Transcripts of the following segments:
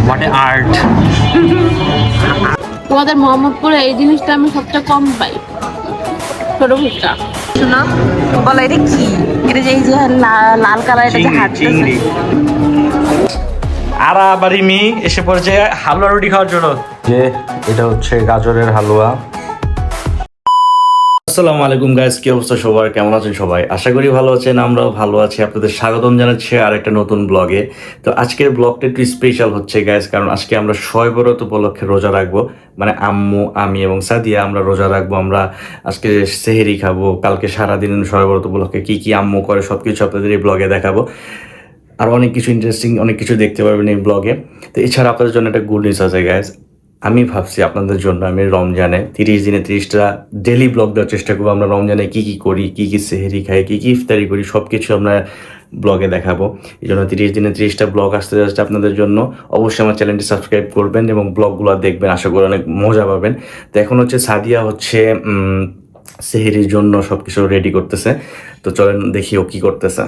What a art. তোমাদের মোহাম্মদপুরে এই জিনিসটা আমি সবচেয়ে কম পাই, ছোট ফুচকা। শোনো, বলো এটা কি? এটা যে এই যে লাল কালার, এটা যে হাঁটতেছে। আর আবার মি এসে পড়েছে হালুয়া রুটি খাওয়ার জন্য। যে এটা হচ্ছে গাজরের হালুয়া। আসসালামু আলাইকুম গাইস, কি অবস্থা সবার, কেমন আছেন সবাই? আশা করি ভালো আছেন, আমরাও ভালো আছি। আপনাদের স্বাগতম জানাচ্ছি আর একটা নতুন ব্লগে। তো আজকের ব্লগটা একটু স্পেশাল হচ্ছে গাইস, কারণ আজকে আমরা শবে বরাত উপলক্ষে রোজা রাখবো। মানে আম্মু, আমি এবং সাদিয়া আমরা রোজা রাখবো। আমরা আজকে সেহেরি খাবো। কালকে সারাদিন শবে বরাত উপলক্ষে কি কি আম্মু করে সবকিছু আপনাদের এই ব্লগে দেখাবো। আর অনেক কিছু ইন্টারেস্টিং অনেক কিছু দেখতে পারবেন এই ব্লগে। তো এছাড়া আপনাদের জন্য একটা গুড নিউজ আছে গাইস। আমি ভাবছি আপনাদের জন্য আমি রমজানে 30 দিনে 30টা ডেলি ব্লগ দেওয়ার চেষ্টা করবো। আমরা রমজানে কী কী করি, কী কী সেহেরি খাই, কী কী ইফতারি করি, সব কিছু আমরা ব্লগে দেখাবো। এই জন্য 30 দিনে 30টা ব্লগ আসতে যাচ্ছে আপনাদের জন্য। অবশ্যই আমার চ্যানেলটি সাবস্ক্রাইব করবেন এবং ব্লগগুলো দেখবেন, আশা করি অনেক মজা পাবেন। তো এখন হচ্ছে সাদিয়া হচ্ছে সেহেরির জন্য সব কিছু রেডি করতেছে। তো চলেন দেখি ও কী করতেছে।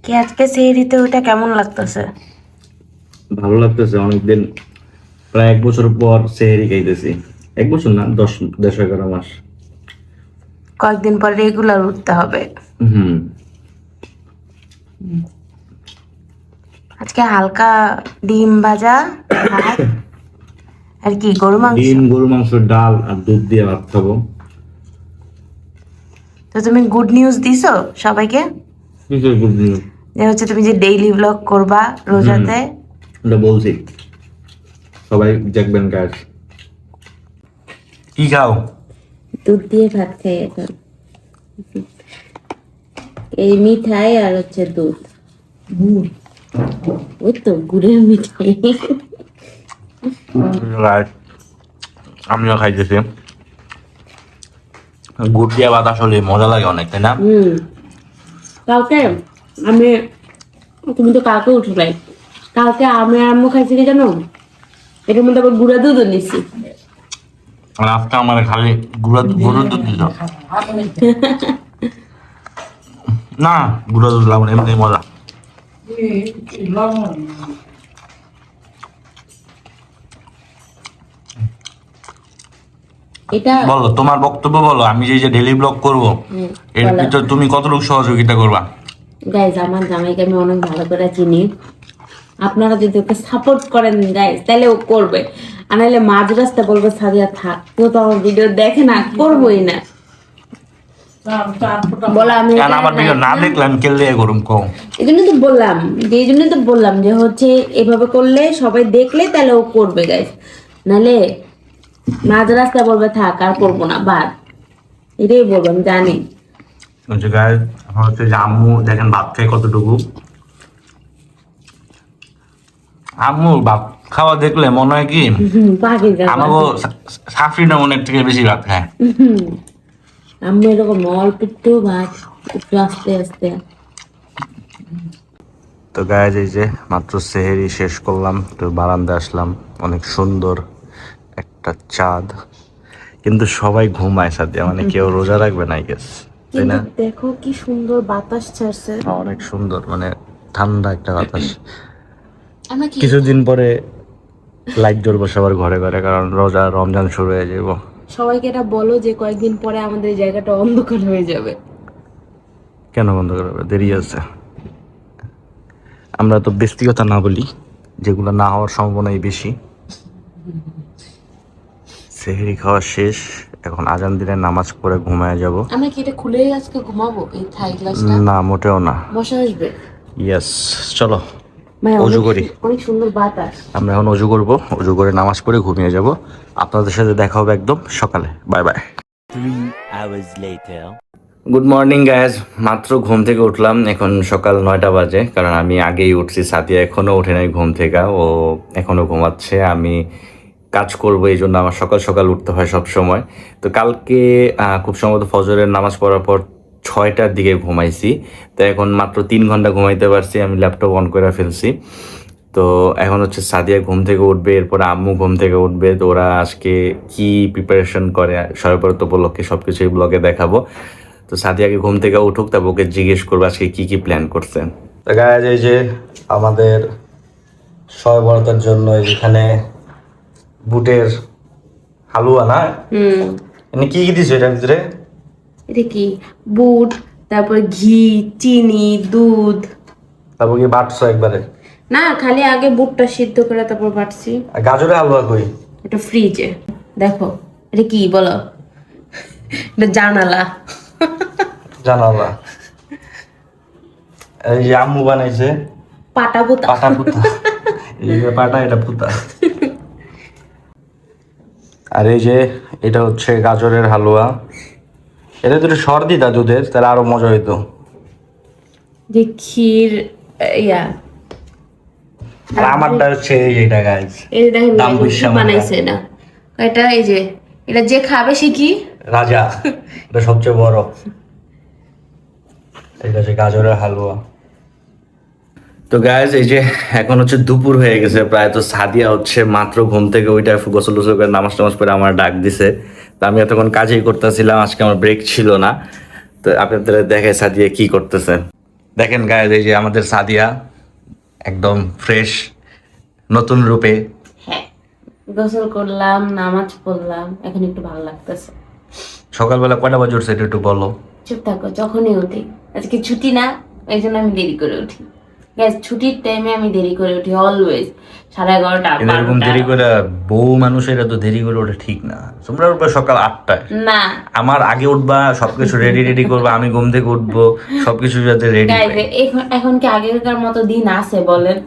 কি আজকে সেহরিতে ওটা কেমন লাগতেছে? ভালো লাগতেছে, অনেকদিন প্রায় 1 বছর পর সেহেরি খাইতেছি। 1 বছর না, 10-11 মাস। কয়েকদিন পর রেগুলার উঠতে হবে। আজকে হালকা ডিম ভাজা, ভাত আর কি গরু মাংস। ডিম, গরু মাংস, ডাল আর দুধ দিয়ে ভাত খাবো। তো তুমি গুড নিউজ দিছো সবাইকে যে হচ্ছে তুমি যে ডেইলি ব্লগ করবা রোজাতে। এটা বলছি, সবাই দেখবেন কাজ। কি খাও? দুধ দিয়ে ভাত খাই এখন। এই মিঠাই আর হচ্ছে দুধ, গুড়, ওই তো গুড়ের মিঠাই। আমিও খাইতেছি। গুড় দিয়ে ভাত আসলে মজা লাগে অনেক, তাই না? কালকে আমি, তুমি তো কালকে উঠলাই, কালকে আমি আর আম্মু খাইছি কি জানো, এটার মধ্যে আবার গুঁড়া দুধও নিছি। আর আজকে আমার খালি গরুর দুধ দিত না, গুঁড়া দুধ লাগবে, এমনি মজা। এটা বলো, তোমার বক্তব্য বলো। আমি যে ডেইলি ব্লগ করবো এর ভিতর তুমি কতটুকু সহযোগিতা করবা? গাইজ, আমার জামাইকে আমি অনেক ভালো করে চিনি। আপনারা যদি ওকে সাপোর্ট করেন গাইজ, তাহলে ও করবে। আর নাহলে মাঝ রাস্তা বলবে সাদিয়া থাক, কেউ তো আমার ভিডিও দেখে না, করবোই না। বলো আমি আমার ভিডিও না দেখলে আমি কেলে করুম কম। এই জন্য তো বললাম, যে হচ্ছে এভাবে করলে সবাই দেখলে তাহলে ও করবে গাইজ, নাহলে মাঝ রাস্তা বলবে থাক আর করবো না, বাদ। এটাই বলবো, আমি জানি। হচ্ছে যে আম্মু দেখেন ভাত খায় কতটুকু। আম্মু ভাত খাওয়া দেখলে মনে হয় কি আমাকে সাফরিনা মনের থেকে বেশি ভাত খায়। আমি এরকম অল্প একটু ভাত, একটু আস্তে আস্তে। তো গায়ে এই যে মাত্র সেহেরি শেষ করলাম, তো বারান্দায় আসলাম। অনেক সুন্দর একটা চাঁদ, কিন্তু সবাই ঘুমায় সাথে, মানে কেউ রোজা রাখবে না গেস, তাই না? দেখো কি সুন্দর বাতাস ছাড়ছে, অনেক সুন্দর, মানে ঠান্ডা একটা বাতাস। কিছুদিন পরে লাইট জ্বলবো সবার ঘরে ঘরে, কারণ রমজান শুরু হয়ে যাবো। সবাইকে এটা বলো যে কয়েকদিন পরে আমাদের এই জায়গাটা অন্ধকার হয়ে যাবে। কেন বন্ধ করবে? দেরি আছে। আমরা তো ব্যক্তিগত না বলি, যেগুলো না হওয়ার সম্ভাবনাই বেশি। সেহরি খাওয়া শেষ, এখন আজান দিলে নামাজ পড়ে ঘুমায় যাব। আমরা কি এটা খুলেই আজকে ঘুমাবো? এই থাই গ্লাসটা না, মোটেও না। মশা আসবে। ইয়েস, চলো অজু করি। অনেক সুন্দর বাতাস। আমরা এখন অজু করবো, অজু করে নামাজ পড়ে ঘুমিয়ে যাব। আপনাদের সাথে দেখা হবে একদম সকালে। Bye bye. 3 hours later. Good morning guys, মাত্র ঘুম থেকে উঠলাম। এখন সকাল 9টা বাজে, কারণ আমি আগেই উঠছি। সাদিয়া এখনও ওঠে নাই ঘুম থেকে, ও এখনও ঘুমাচ্ছে। আমি কাজ করবো, এই জন্য আমার সকাল সকাল উঠতে হয় সব সময়। তো কালকে খুব সম্ভবত ফজরের নামাজ পড়ার পর 6টার দিকে ঘুমাইছি। তো এখন মাত্র 3 ঘন্টা ঘুমাইতে পারছি। আমি ল্যাপটপ অন করে ফেলছি। তো এখন হচ্ছে সাদিয়া ঘুম থেকে উঠবে, এরপরে আম্মু ঘুম থেকে উঠবে। তো ওরা আজকে কি প্রিপারেশন করে শবে বরাত উপলক্ষে সব কিছুই ব্লগে দেখাবো। তো সাদিয়াকে ঘুম থেকে উঠুক, তারপর ওকে জিজ্ঞেস করবো আজকে কি কি প্ল্যান করছে। তো গাইজ, এই যে আমাদের শবে বরাতের জন্য এখানে বুটের হালুয়া না এনে কি কি দিছো এটার ভিতরে? এটা কি বুট, তারপর ঘি, চিনি, দুধ। তারপর কি বাটছো একবারে? না, খালি আগে বুটটা সিদ্ধ করে তারপর বাটছি। আর গাজরের হালুয়া কই? এটা ফ্রিজে। দেখো এটা কি বলো? এটা জানালা। জানালা। এই যে আম্মু বানাইছে পাটা পুতা। পাটা পুতা। এই যে পাটা, এটা পুতা। আর এই যে এটা হচ্ছে গাজরের হালুয়া। এটা যদি সর দিতা দুধের তাহলে আরো মজা হইতো। যে ক্ষীর ইয়া। আর আমারটা হচ্ছে এইটা গাইস। এই যে দেখেন দাম guys, বেশি কি আমার বানাইছে এটা। এটা এই যে এটা যে খাবে সে কি রাজা। এটা সবচেয়ে বড়। এটা হচ্ছে গাজরের হালুয়া। তো গাইজ এই যে এখন হচ্ছে দুপুর হয়ে গেছে প্রায়, তো সাদিয়া হচ্ছে মাত্র ঘুম থেকে ওইটা গোসল টোসল করে নামাজ টামাজ করে আমার ডাক দিছে। তো আমি এতক্ষণ কাজেই করতেছিলাম, আজকে আমার ব্রেক ছিল না। তো আপনাদের দেখে সাদিয়া কি করতেছে দেখেন গাইজ। এই যে আমাদের সাদিয়া একদম ফ্রেশ নতুন রূপে। হ্যাঁ, গোসল করলাম, নামাজ পড়লাম, এখন একটু ভালো লাগতেছে। সকালবেলা কয়টা বাজে উঠছে এটা একটু বলো। চুপ থাকো, যখনই উঠি। আজকে ছুটি না, এই জন্য আমি দেরি করে উঠি। গ্যাস ছুটির টাইমে আমি দেরি করে উঠি অলওয়েজ। 11:30 কিন্তু এরকম দেরি করে বউ মানুষের এত দেরি করে ওটা ঠিক না। তোমরা উঠবে সকাল 8টায়। না আমার আগে উঠবা, সবকিছু রেডি করবা, আমি ঘুম থেকে উঠবো, সবকিছু যাতে রেডি। গাইস, এখন কি আগেকার মতো দিন আছে বলেন?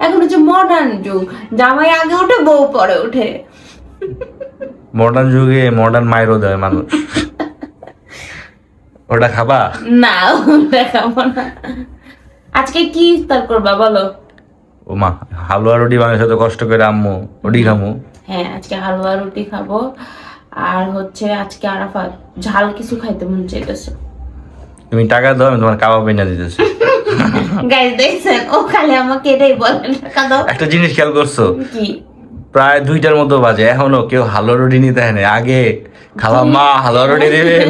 এখন হচ্ছে মডার্ন যুগ, জামাই আগে উঠে বউ পরে উঠে। মডার্ন যুগে মডার্ন মাইরও দেয় মানুষ। ওটা খাবা? না, দেখাবো না। আজকে কি ইফতার করবা বলো? ও মা, হালুয়া রুটি বানাইছে তো কষ্ট করে আম্মু, ওটি খামু। হ্যাঁ, আজকে হালুয়া রুটি খাবো। আর হচ্ছে আজকে আরাফাত ঝাল কিছু খাইতে মন চাইতেছে। তুমি টাকা দাও, আমি তোমার কাবাব এনে দিতেছি। গাইস দেখছেন, ও খালি আমাকে এটাই বলে, টাকা দাও। একটা জিনিস খেয়াল করছো? কি? প্রায় 2টার মতো বাজে, এখনো কেউ হালুয়া রুটি নিতে হয় না। আগে খালাম্মা হালুয়া রুটি দিবেন।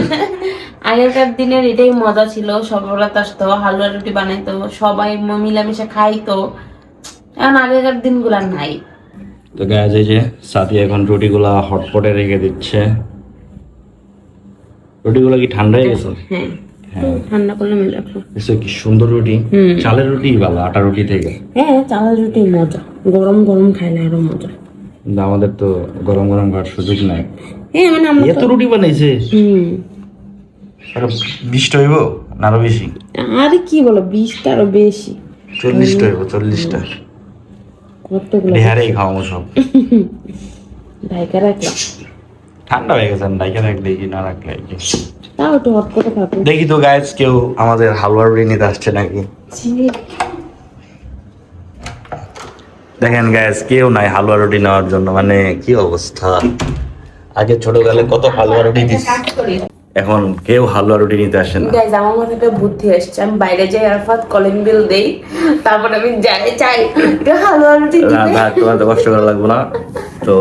আগেকার দিনের এটাই মজা ছিল, সফলতা আসতো, হালুয়া রুটি বানাইতো, সবাই মিলামিশে খাইতো। এখন আগেকার দিনগুলা নাই। তো গাইজ এই যে সাথী এখন রুটিগুলা হটপটে রেখে দিচ্ছে। রুটিগুলো কি ঠান্ডা হয়ে গেছে? হ্যাঁ, হ্যাঁ, ঠান্ডা করলে আমি রাখবো। এসে কি সুন্দর রুটি। চালের রুটি ভালো, আটা রুটি থেকে। হ্যাঁ, চালের রুটি মজা, গরম গরম খাইলে আরো মজা। কিন্তু আমাদের তো গরম গরম খাওয়ার সুযোগ নাই। হ্যাঁ, মানে আমরা এত রুটি বানাইছে, আরো 20টা হইব না আরো বেশি? আরে কি বলো, 20টা আরো বেশি। 40টা হইব, 40টা। কতগুলো ঢেহারেই খাওয়াবো সব। ঢাইকা রাখলাম, ঠান্ডা হয়ে গেছে, ডাইকে রাখলে কি না রাখলে কি। তাও একটু হট করে খাবো। দেখি তো গাইজ কেউ আমাদের হালুয়া রুটি নিতে আসছে নাকি। দেখেন গাইজ কেউ নাই হালুয়া রুটি নেওয়ার জন্য, মানে কি অবস্থা। আগে ছোটবেলায় কত হালুয়া রুটি দিস, এখন কেউ হালুয়া রুটি নিতে আসে না। গাইজ, আমার মাথায় একটা বুদ্ধি আসছে, আমি বাইরে যাই, আরফাত কলিং বেল দেই, তারপর আমি চাই একটু হালুয়া রুটি না দিবে। থাক, তোমার তো কষ্ট করা লাগবে না। তো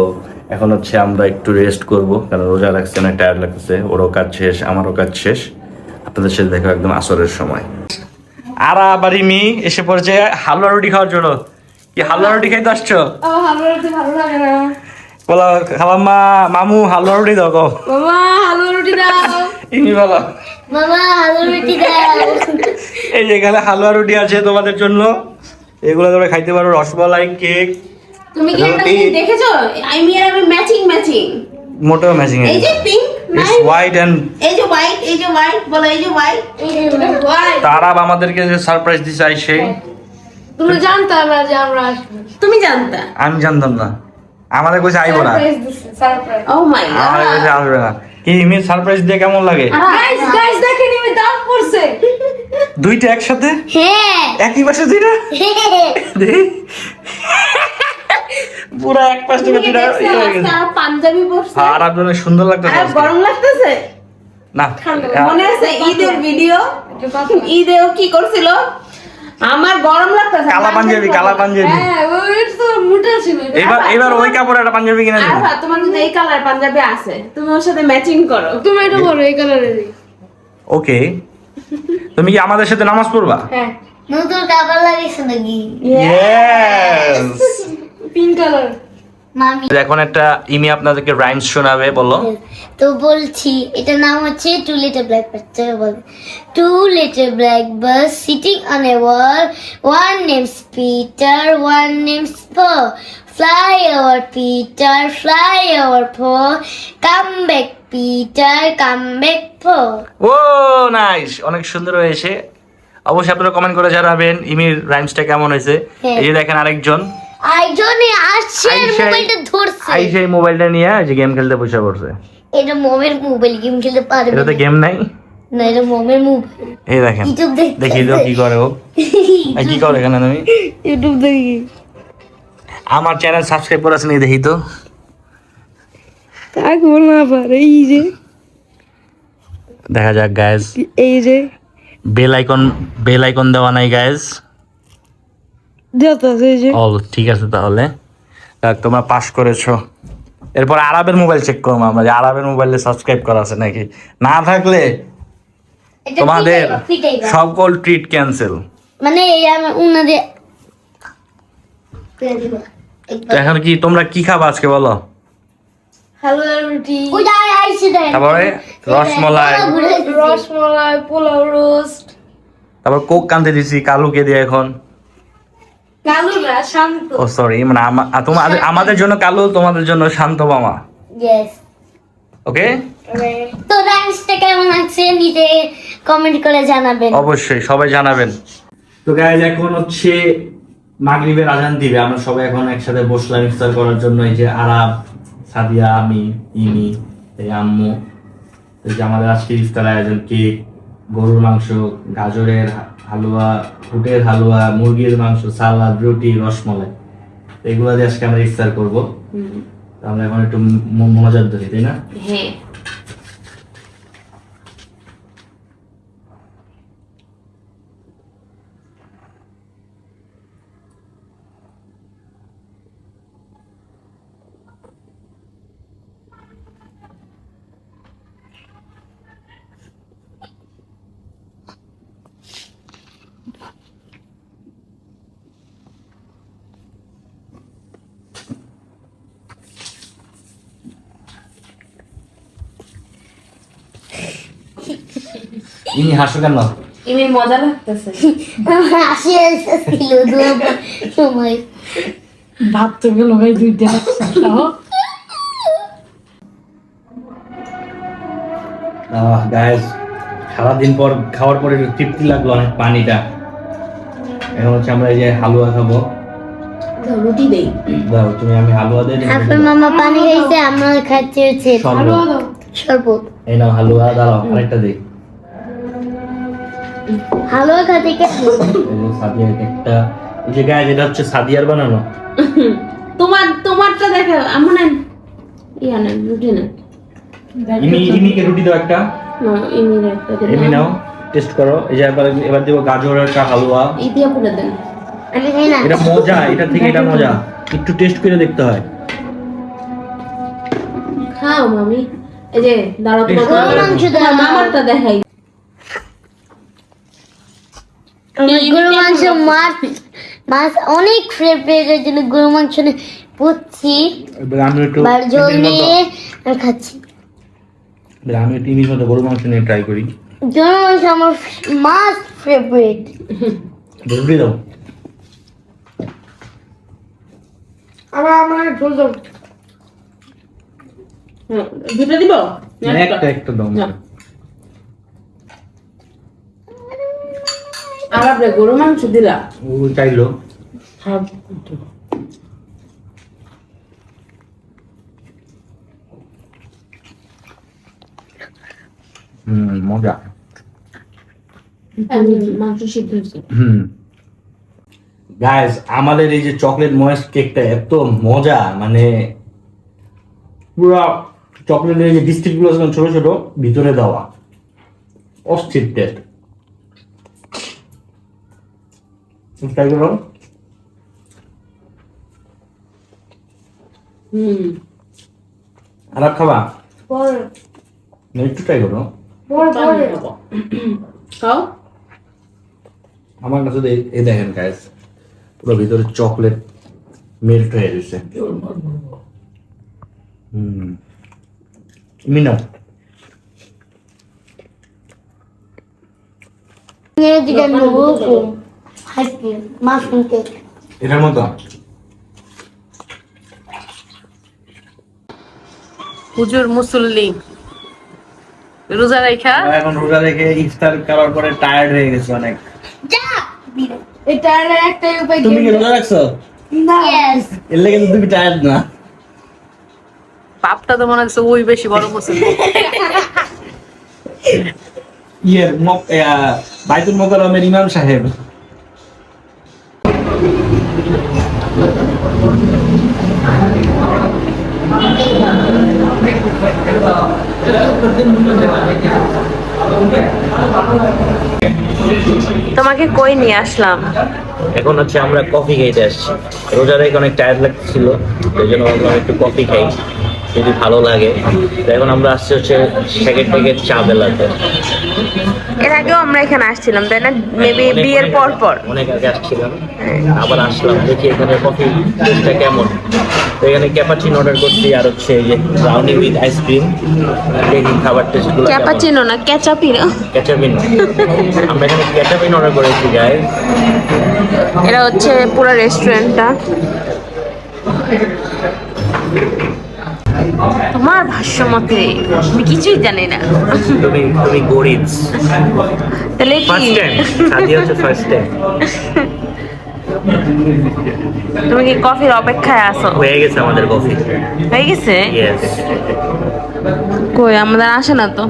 এখন হচ্ছে আমরা একটু রেস্ট করব, কারণ রোজা লাগছে, অনেক টায়ার্ড লাগছে। ওরও কাজ শেষ, আমারও কাজ শেষ। আপনাদের সাথে দেখা একদম আসরের সময়। আর আবার মি এসে পড়ছে হালুয়া রুটি খাওয়ার জন্য। কি হালুয়া রুটি খাইতে আসছো? হালুয়া রুটি ভালো লাগে না বলো খালাম্মা, মামু হালুয়া রুটি দাও। গো মামা, হালুয়া রুটি দাও। ইনি বলো, মামা, হালুয়া রুটি দাও। এই যে এখানে হালুয়া রুটি আছে তোমাদের জন্য, এগুলো তোমরা খাইতে পারো। রসমালাই, কেক, তুমি কি একটা রুটি। জিনিস দেখেছো? আমি আর আমি ম্যাচিং ম্যাচিং। মোটেও ম্যাচিং এই যে পিঙ্ক, ইটস হোয়াইট এন্ড এই যে হোয়াইট, এই যে হোয়াইট, বলো এই যে হোয়াইট। তারা আমাদেরকে যে সারপ্রাইজ দিছে আইসে। তুমি জানতা না যে আমরা আসবো? তুমি জানতা? আমি জানতাম না, আমাদের কইছে আইবো না, সারপ্রাইজ। ও মাই আমাদের গড। কইছে আসবে না। কি ইমি সারপ্রাইজ দিয়ে কেমন লাগে? গাইস, গাইস দেখেন, আমি দাম পড়ছে। দুইটা একসাথে, হ্যাঁ, একই পাশে দুইটা। দেখি। পুরা এক পাশ থেকে দুইটা ইয়ে হয়ে গেছে। আর পাঞ্জাবি পরছে। আর আপনাদের সুন্দর লাগতেছে আর আজকে। গরম লাগতেছে। না মনে আছে ঈদের ভিডিও? ঈদেও কি করছিল? আমার গরম লাগতেছে। কালা পাঞ্জাবি, কালা পাঞ্জাবি। হ্যাঁ, ওই তো মোটা ছিল। এবার ওই কাপড়ে একটা পাঞ্জাবি কিনে দিন। আরফা, তোমার যদি এই কালার পাঞ্জাবি আছে, তুমি ওর সাথে ম্যাচিং করো। তুমি এটা বলো, এই কালারের। ওকে, তুমি কি আমাদের সাথে নামাজ পড়বা? হ্যাঁ, নতুন কাপড় লাগিয়েছে নাকি ইয়েস পিঙ্ক কালার মামি এখন একটা ইমি আপনাদেরকে রাইমস শোনাবে, বলো। তো বলছি এটার নাম হচ্ছে two little black birds. Two little black birds sitting on a wall, one names Peter, one names Paul. Fly over Peter, fly over Paul, come back Peter, come back Paul. Oh nice, অনেক সুন্দর হয়েছে। অবশ্যই আপনারা comment করে জানাবেন ইমির রাইমসটা কেমন হয়েছে। হ্যাঁ। এই যে দেখেন আরেকজন আইজনে আসছে মোবাইলটা ধরছে। আইসা এই মোবাইলটা নিয়ে যে গেম খেলতে বসে পড়ছে। এটা মমের মোবাইল, গেম খেলতে পারবে এটাতে না। গেম নাই। না এটা মমের মোবাইল। এই দেখেন, ইউটিউব দেখতে দেখি তো কি করে ও। এই কি করে এখানে তুমি? ইউটিউব দেখি। আমার চ্যানেল সাবস্ক্রাইব করা আছে নি, দেখি তো। থাকবো না আবার এই যে দেখা যাক গাইস, এই যে বেল আইকন দেওয়া নাই গাইস। যত এই যে অল ঠিক আছে তাহলে। যাক, তোমরা পাস করেছো। এরপর আরবের মোবাইল চেক করবো আমরা যে আরবের মোবাইলে সাবস্ক্রাইব করা আছে নাকি। না থাকলে এটা তোমাদের পিটাইবা। সকল ট্রিট ক্যান্সেল। মানে এই আমি উনাদের এখন কি তোমরা কি খাবা আজকে বলো? হালুয়া রুটি, ওই যে আইছে দেখ। তারপরে রসমলাই, রসমলাই, পোলাও রোস্ট। তারপর কোক কানতে দিছি কালুকে দিয়ে এখন। কালু না, শান্ত। ও সরি, মানে আমাদের জন্য কালু, তোমাদের জন্য শান্ত মামা। ইয়েস। ওকে, তো রাইমসটা কেমন লাগছে নিচে কমেন্ট করে জানাবেন। অবশ্যই সবাই জানাবেন। তো গাইজ এখন হচ্ছে মাগরিবের আজান দিবে, আমরা সবাই এখন একসাথে বসলাম ইফতার করার জন্য। এই যে আরাব, সাদিয়া, আমি, ইমি, এই আম্মু। এই যে আমাদের আজকে ইফতার আয়োজন কেক, গরুর মাংস, গাজরের হালুয়া, ফুটের হালুয়া, মুরগির মাংস, সালাদ, রুটি, রসমলাই, এগুলো দিয়ে আজকে আমরা ইফতার করবো। তো আমরা এখন একটু মজার ধরি, তাই না? হ্যাঁ ইনি হাসো কেন? ইমির মজা লাগতেছে। হাসি আসছিল দুবার সময়। ভাত তো গেল ভাই দুইটা। গাইস, সারাদিন পর খাওয়ার পরে একটু তৃপ্তি লাগলো অনেক পানিটা। এখন হচ্ছে আমরা এই যে হালুয়া খাবো। রুটি দেই। দাও তুমি, আমি হালুয়া দিয়ে দিই। আপনার মামা পানি খাইছে, আমরা খাচ্ছি হচ্ছে শরবত। এই নাও হালুয়া, দাঁড়াও আরেকটা দিই। হালুয়া খাতে কে এই যে সাদিয়ার একটা, এই যে গাইস এটা হচ্ছে সাদিয়ার বানানো। তোমারটা দেখো, আমন ইয়া না রুটি না। ইমিকে রুটি দাও একটা। না ইমির একটা দেন। এমি নাও, টেস্ট করো। এই যে এবার দেবো গাজরের একটা হালুয়া। এই দিয়ে পুরো দেন। আমি খাই না। এটা মজা, এটা থেকে এটা মজা, একটু টেস্ট করে দেখতে হয়। খাও মামি। এই যে দাঁড়াও, তোমার গরুর মাংস দাও। তোমার মামারটা দেখাই। আমার গরু মাংস মাছ অনেক ফেভারিট, এর জন্য গরু মাংস পুচ্ছি এবার আমি একটু বার জল নিয়ে আর খাচ্ছি। আমি একটু ইমির মতো গরু মাংস নিয়ে ট্রাই করি। গরু মাংস আমার মাস্ট ফেভারিট। রুটি দাও। আমার ঝোল দাও। দুটো দিব? একটা দাও। আর আপনি গরু মাংস দিলা? ও চাইলো। মজা। মাংস সিদ্ধ হয়েছে। গাইস, আমাদের এই যে চকলেট ময়েস্ট কেকটা এত মজা, মানে পুরো চকলেটের এই যে বিস্কিট গুলো ছোট ছোট ভিতরে দেওয়া, অস্থির টেস্ট। ট্রাই করো। আর খাবা? একটু ট্রাই করো। খাও। আমার কাছে এই দেখেন গাইস, পুরো ভিতরে চকলেট মেল্ট হয়ে গেছে। মিনা দিকে নেবো হাসি মাশরুম কেক এটার মতো হুজুর মুসল্লি রোজা রাখা এখন রোজা রেখে ইফতার করার পরে টায়ার্ড হয়ে গেছে অনেক। যা এটা একটা উপায় তুমি কি রোজা রাখছো? ইয়েস এর লেগে তো তুমি টায়ার্ড না। পাপটা তো মনে হচ্ছে ওই বেশি বড় মুসল্লি। বাইতুল মোকাররমের ইমাম সাহেব। তোমাকে কই নিয়ে আসলাম? এখন হচ্ছে আমরা কফি খাইতে আসছি। রোজা রেখে অনেক টায়ার্ড লাগছিল, সেই জন্য ভাবলাম একটু কফি খাই, যদি ভালো লাগে। তো এখন আমরা আসছি হচ্ছে সেকেন্ড থেকে চা বেলাতে। এর আগেও আমরা এখানে আসছিলাম তাই না, মেবি বিয়ের পর পর। অনেক আগে আসছিলাম, আবার আসলাম, দেখি এখানে কফি টেস্টটা কেমন। তো এখানে ক্যাপাচিনো অর্ডার করছি, আর হচ্ছে এই যে ব্রাউনি উইথ আইসক্রিম। দেখি খাবার টেস্টগুলো ক্যাপাচিনো না ক্যাচাপিনো। ক্যাচাপিনো। আমরা এখানে ক্যাচাপিনো অর্ডার করেছি গাইস। এটা হচ্ছে পুরো রেস্টুরেন্টটা। তোমার ভাষ্য মতে আমি কিছুই জানি না। তুমি গরিব। তাহলে কি ফার্স্ট টাইম সাদিয়া হচ্ছে ফার্স্ট টাইম। তুমি কি কফির অপেক্ষায় আছো? হয়ে গেছে আমাদের কফি। হয়ে গেছে? ইয়েস, কই আমাদের আসে না তো।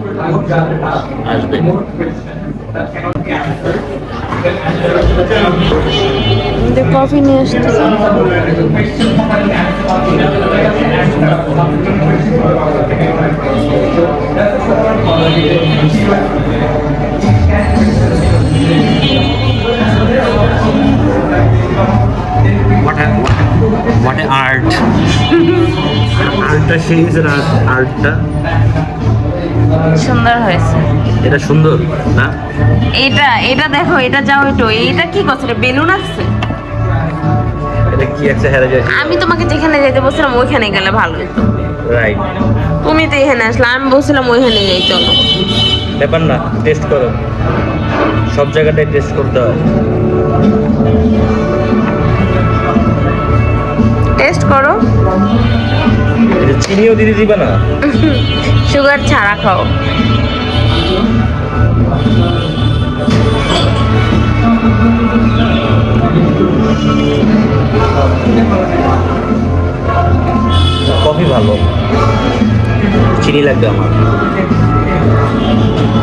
আসবে। কফি নিয়ে আসতেছে। What an art! আর্টটা সেই আর্টটা সুন্দর হয়েছে। এটা সুন্দর না? এটা দেখো, এটা যাও একটু। এটা কি করছে? বেলুন আছে। এটা কি একটা হেরে যায়। আমি তোমাকে যেখানে যেতে বলছিলাম ওইখানে গেলে ভালো হতো। রাইট, তুমি তো এখানে আসলে, আমি বলছিলাম ওইখানে যাই, চলো। ব্যাপার না, টেস্ট করো, সব জায়গাটাই টেস্ট করতে হয়। টেস্ট করো। এটা চিনিও দিতে দিবা না? সুগার ছাড়া খাও। কফি ভালো, চিনি লাগবে আমার।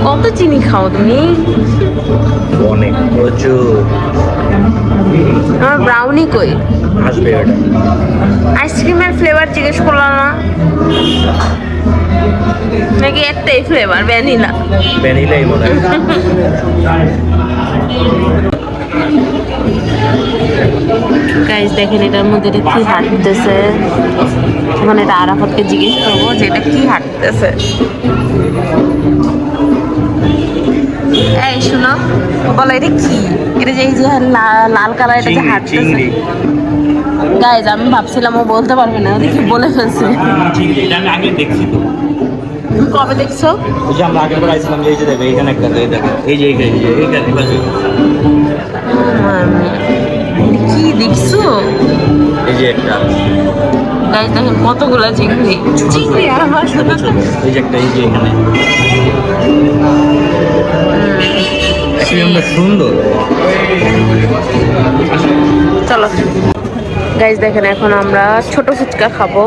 কত চিনি খাও তুমি? অনেক, প্রচুর। আমার ব্রাউনি কই? আসবে ওটা। আইসক্রিমের ফ্লেভার জিজ্ঞেস করলাম না নাকি? একটাই ফ্লেভার, ভ্যানিলা। ভ্যানিলাই মনে হয়। গাইস দেখেন, এটার মধ্যে এটা কি হাঁটতেছে। এখন এটা আরাফাতকে জিজ্ঞেস করবো যে এটা কি হাঁটতেছে। এই শুনো, বলো এটা কি? এটা যে এই যে লাল কালার, এটা যে হাঁটতেছে। গাইস আমি ভাবছিলাম ও বলতে পারবে না, দেখি বলে ফেলছে। এটা আমি আগে দেখছি তো। তুমি কবে দেখছো? ওই যে আমরা আগের বার আইছিলাম, যে এই যে দেখো এইখানে একটা, এই দেখো এই যে এইখানে বাজে। এটা কি দেখছো? এই যে একটা, গাইস দেখেন কতগুলা চিংড়ি। চিংড়ি আর আমার ছোট ছোট, এই যে একটা, এই যে এখানে। আইসক্রিমটা সুন্দর। চলো গাইস দেখেন, এখন আমরা ছোট ফুচকা খাবো।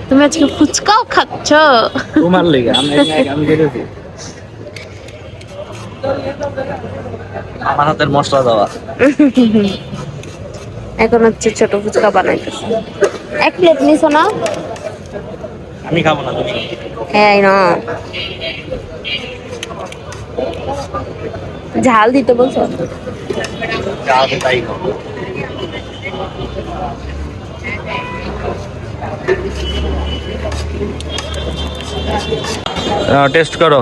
তুমি আজকে ফুচকাও খাচ্ছ? তোমার লেগে আমি দেখেছি আমার হাতের মশলা দেওয়া। এখন হচ্ছে ছোট ফুচকা বানাইতেছে। এক প্লেট নিছো না? আমি খাবো না, তুমি। হ্যাঁ না, ঝাল দিতে বলছো? যা আছে তাই খাবো। টেস্ট করো।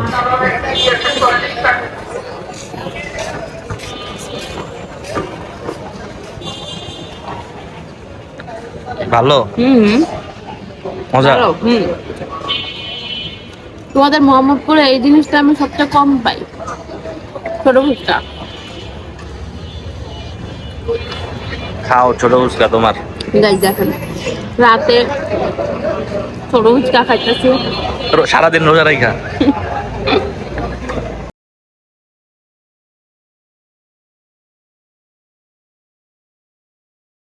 ভালো, মজা। ভালো, তোমাদের মোহাম্মদপুরে এই জিনিসটা আমি সবচেয়ে কম পাই, ছোট ফুচকা। খাও ছোট ফুচকা তোমার। গাইস দেখেন, রাতে ছোট ফুচকা খাইতেছি। সারাদিন রোজা রাখা